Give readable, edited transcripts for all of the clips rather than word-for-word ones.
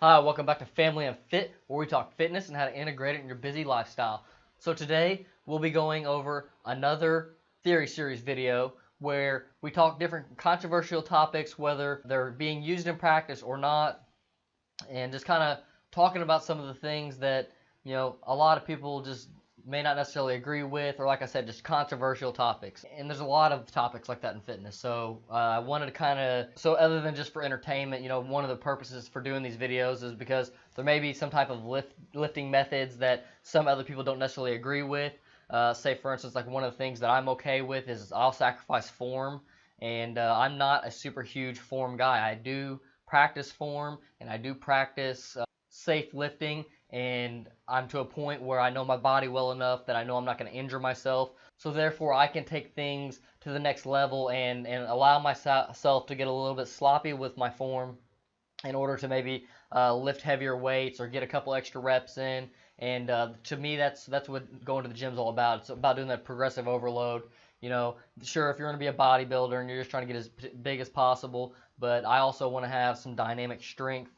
Hi, welcome back to Family and Fit, where we talk fitness and how to integrate it in your busy lifestyle. So today we'll be going over another theory series video where we talk different controversial topics, whether they're being used in practice or not, and just kind of talking about some of the things that a lot of people just may not necessarily agree with, or like I said, just controversial topics. And there's a lot of topics like that in fitness. So I wanted to so other than just for entertainment, one of the purposes for doing these videos is because there may be some type of lifting methods that some other people don't necessarily agree with. Say for instance, like one of the things that I'm okay with is I'll sacrifice form, and I'm not a super huge form guy. I do practice form, and I do practice safe lifting, and I'm to a point where I know my body well enough that I know I'm not going to injure myself. So therefore, I can take things to the next level and allow myself to get a little bit sloppy with my form in order to maybe lift heavier weights or get a couple extra reps in. And to me, that's what going to the gym is all about. It's about doing that progressive overload. Sure, if you're going to be a bodybuilder and you're just trying to get as big as possible, but I also want to have some dynamic strength.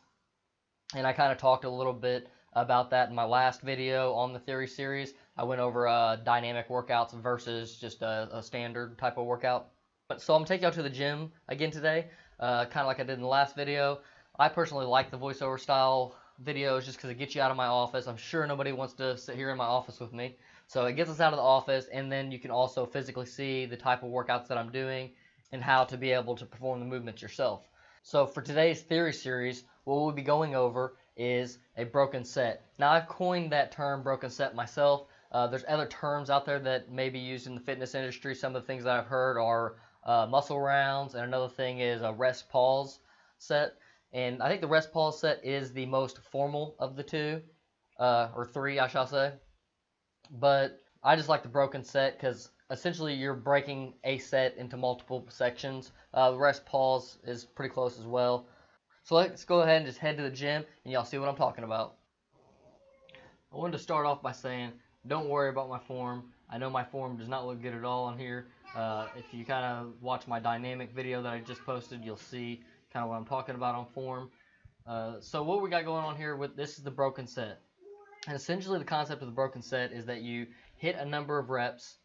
And I kind of talked a little bit about that in my last video on the theory series. I went over dynamic workouts versus just a standard type of workout. So I'm going to take y'all to the gym again today, kind of like I did in the last video. I personally like the voiceover style videos just because it gets you out of my office. I'm sure nobody wants to sit here in my office with me. So it gets us out of the office, and then you can also physically see the type of workouts that I'm doing and how to be able to perform the movements yourself. So for today's theory series, what we'll be going over is a broken set. Now, I've coined that term broken set myself. There's other terms out there that may be used in the fitness industry. Some of the things that I've heard are muscle rounds, and another thing is a rest pause set. And I think the rest pause set is the most formal of the two, or three, I shall say. But I just like the broken set because essentially you're breaking a set into multiple sections. The rest pause is pretty close as well. So let's go ahead and just head to the gym and y'all see what I'm talking about. I wanted to start off by saying, don't worry about my form. I know my form does not look good at all on here. If you kind of watch my dynamic video that I just posted, you'll see kind of what I'm talking about on form. So what we got going on here with this is the broken set. And essentially the concept of the broken set is that you hit a number of reps,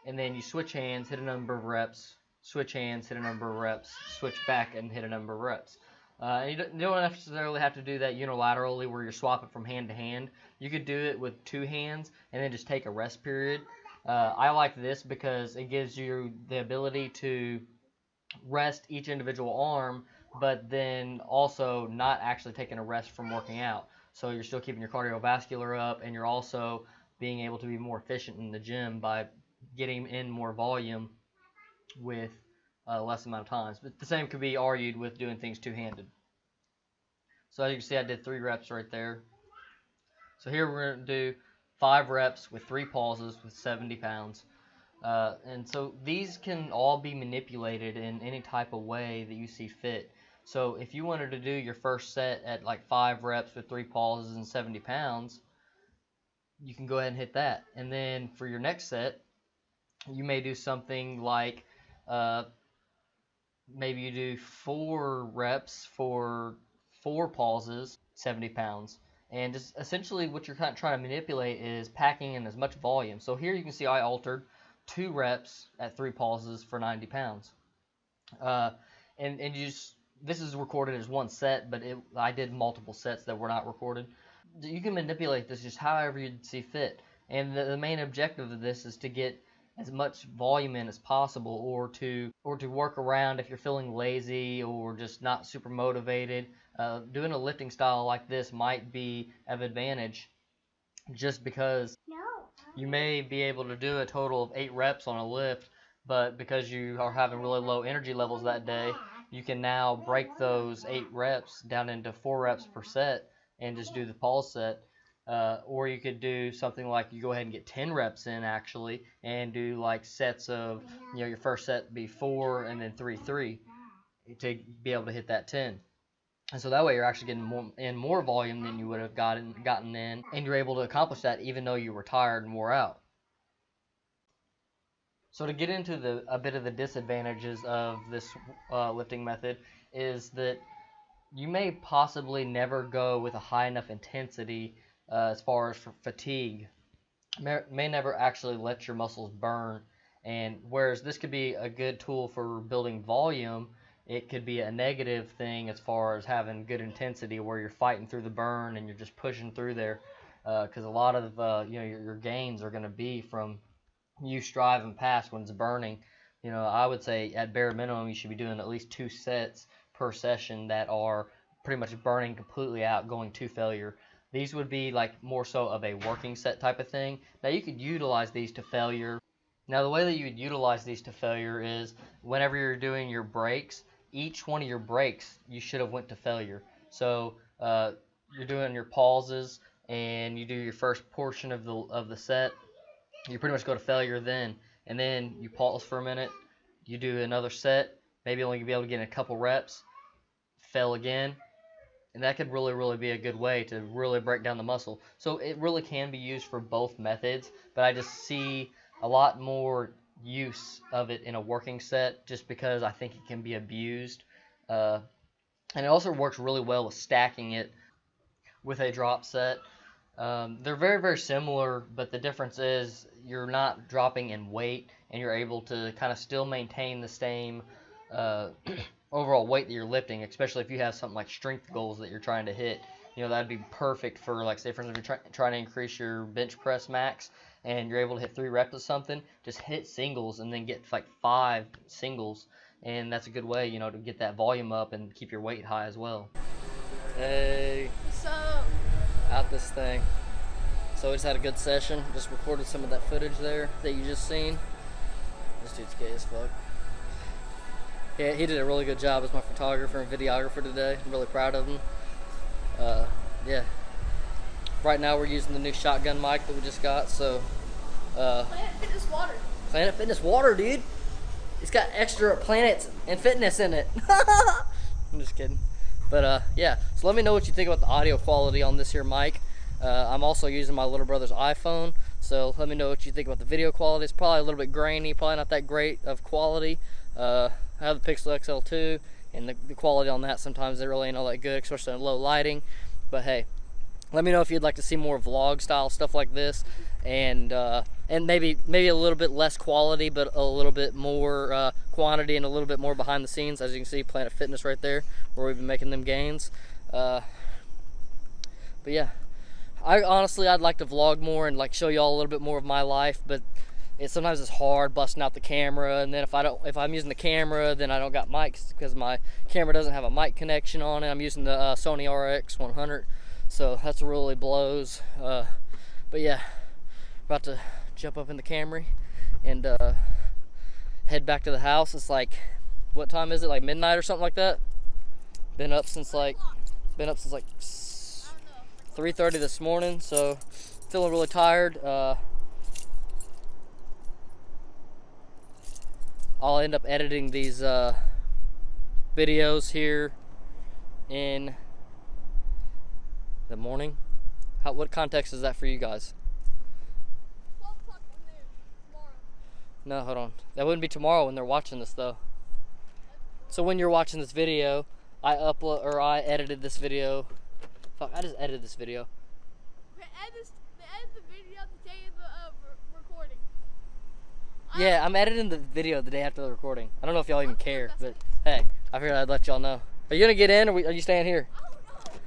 and then you switch hands, hit a number of reps, switch hands, hit a number of reps, switch back and hit a number of reps. You don't necessarily have to do that unilaterally where you're swapping from hand to hand. You could do it with two hands and then just take a rest period. I like this because it gives you the ability to rest each individual arm, but then also not actually taking a rest from working out. So you're still keeping your cardiovascular up, and you're also being able to be more efficient in the gym by getting in more volume with less amount of times. But the same could be argued with doing things two-handed. So as you can see, I did 3 reps right there. So here we're going to do 5 reps with 3 pauses with 70 pounds. And so these can all be manipulated in any type of way that you see fit. So if you wanted to do your first set at like 5 reps with 3 pauses and 70 pounds, you can go ahead and hit that. And then for your next set, you may do something like maybe you do 4 reps for 4 pauses, 70 pounds. And just essentially what you're kind of trying to manipulate is packing in as much volume. So here you can see I altered 2 reps at 3 pauses for 90 pounds. And this is recorded as one set, but I did multiple sets that were not recorded. You can manipulate this just however you see fit. And the main objective of this is to get as much volume in as possible, or to work around if you're feeling lazy or just not super motivated. Doing a lifting style like this might be of advantage just because you may be able to do a total of 8 reps on a lift, but because you are having really low energy levels that day, you can now break those 8 reps down into 4 reps per set and just do the pause set. Or you could do something like you go ahead and get 10 reps in actually, and do like sets of, your first set be 4 and then 3, 3 to be able to hit that 10. And so that way you're actually getting more volume than you would have gotten in, and you're able to accomplish that even though you were tired and wore out. So to get into a bit of the disadvantages of this lifting method is that you may possibly never go with a high enough intensity as far as for fatigue. May never actually let your muscles burn. And whereas this could be a good tool for building volume, it could be a negative thing as far as having good intensity where you're fighting through the burn and you're just pushing through there. Because a lot of your gains are going to be from you striving past when it's burning. I would say at bare minimum you should be doing at least 2 sets per session that are pretty much burning completely out, going to failure. These would be like more so of a working set type of thing. Now you could utilize these to failure. Now the way that you would utilize these to failure is whenever you're doing your breaks, each one of your breaks you should have went to failure. So you're doing your pauses and you do your first portion of the set, you pretty much go to failure then, and then you pause for a minute, you do another set, maybe only be able to get in a couple reps, fail again, and that could really be a good way to really break down the muscle. So it really can be used for both methods, but I just see a lot more use of it in a working set just because I think it can be abused. And it also works really well with stacking it with a drop set. They're very similar, but the difference is you're not dropping in weight and you're able to kind of still maintain the same overall weight that you're lifting, especially if you have something like strength goals that you're trying to hit. That'd be perfect for, like, say for instance, if you're trying to increase your bench press max and you're able to hit 3 reps of something, just hit singles and then get like 5 singles, and that's a good way, to get that volume up and keep your weight high as well. Hey. What's up? Out this thing. So we just had a good session. Just recorded some of that footage there that you just seen. This dude's gay as fuck. Yeah, he did a really good job as my photographer and videographer today. I'm really proud of him. Yeah. Right now we're using the new shotgun mic that we just got. So Planet Fitness water. Planet Fitness water, dude. It's got extra planets and fitness in it. I'm just kidding. But yeah, so let me know what you think about the audio quality on this here mic. I'm also using my little brother's iPhone, so let me know what you think about the video quality. It's probably a little bit grainy, probably not that great of quality. I have the Pixel XL2, and the quality on that sometimes it really ain't all that good, especially in low lighting. But hey, let me know if you'd like to see more vlog style stuff like this, and maybe a little bit less quality, but a little bit more quantity and a little bit more behind the scenes. As you can see, Planet Fitness right there, where we've been making them gains. But yeah, I'd like to vlog more and like show y'all a little bit more of my life, but sometimes it's hard busting out the camera, and then if I'm using the camera, then I don't got mics because my camera doesn't have a mic connection on it. I'm using the Sony RX100, so that's really blows. But yeah, about to jump up in the Camry and head back to the house. It's like, what time is it? Like midnight or something like that. Been up since like 3:30 this morning, so feeling really tired. I'll end up editing these videos here in the morning. What context is that for you guys? 12 o'clock tomorrow. No, hold on. That wouldn't be tomorrow when they're watching this though. So when you're watching this video, I edited this video. Fuck, I just edited this video. They edit the video the day of the recording. Yeah, I'm editing the video the day after the recording. I don't know if y'all even care, but hey, I figured I'd let y'all know. Are you gonna get in, or are you staying here? I don't know.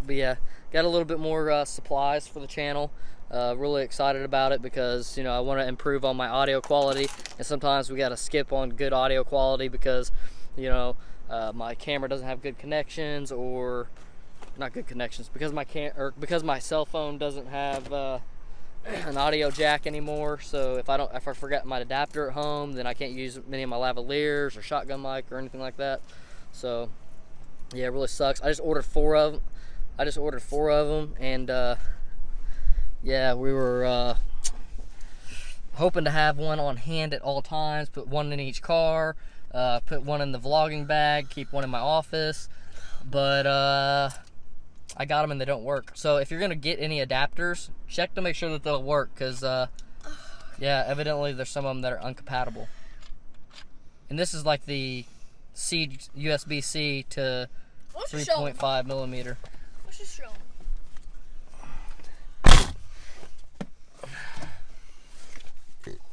But yeah, got a little bit more supplies for the channel. Really excited about it because, I want to improve on my audio quality, and sometimes we got to skip on good audio quality because, my camera doesn't have good connections, or not good connections, because because my cell phone doesn't have an audio jack anymore. So if I forget my adapter at home, then I can't use many of my lavaliers or shotgun mic or anything like that. So yeah, it really sucks. I just ordered 4 of them, and yeah, we were hoping to have one on hand at all times, put one in each car, put one in the vlogging bag, keep one in my office, but I got them and they don't work. So if you're gonna get any adapters, check to make sure that they'll work, because yeah, evidently there's some of them that are uncompatible. And this is like the USB-C to Let's just show 'em. 3.5 millimeter. Let's just show 'em.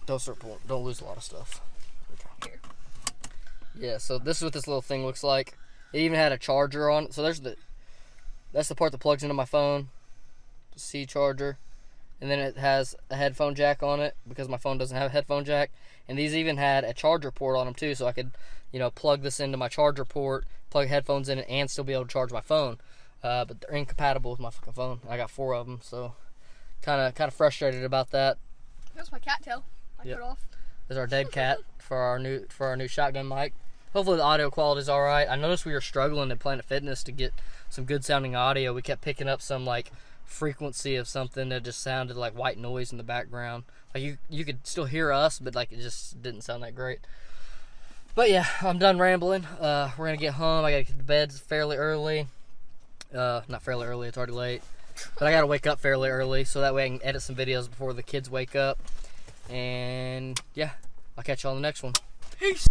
Don't start pulling. Don't lose a lot of stuff. Here. Yeah, so this is what this little thing looks like. It even had a charger on it. So that's the part that plugs into my phone, the C charger. And then it has a headphone jack on it because my phone doesn't have a headphone jack. And these even had a charger port on them too, so I could, plug this into my charger port, plug headphones in it, and still be able to charge my phone. But they're incompatible with my fucking phone. I got 4 of them, so kind of frustrated about that. That's my cattail. I Yep. cut off. There's our dead cat for our new shotgun mic. Hopefully the audio quality is all right. I noticed we were struggling at Planet Fitness to get some good sounding audio. We kept picking up some like frequency of something that just sounded like white noise in the background. Like you could still hear us, but like it just didn't sound that great. But yeah, I'm done rambling. We're gonna get home. I gotta get to bed fairly early. Not fairly early, it's already late. But I gotta wake up fairly early so that way I can edit some videos before the kids wake up. And yeah, I'll catch you on the next one. Peace.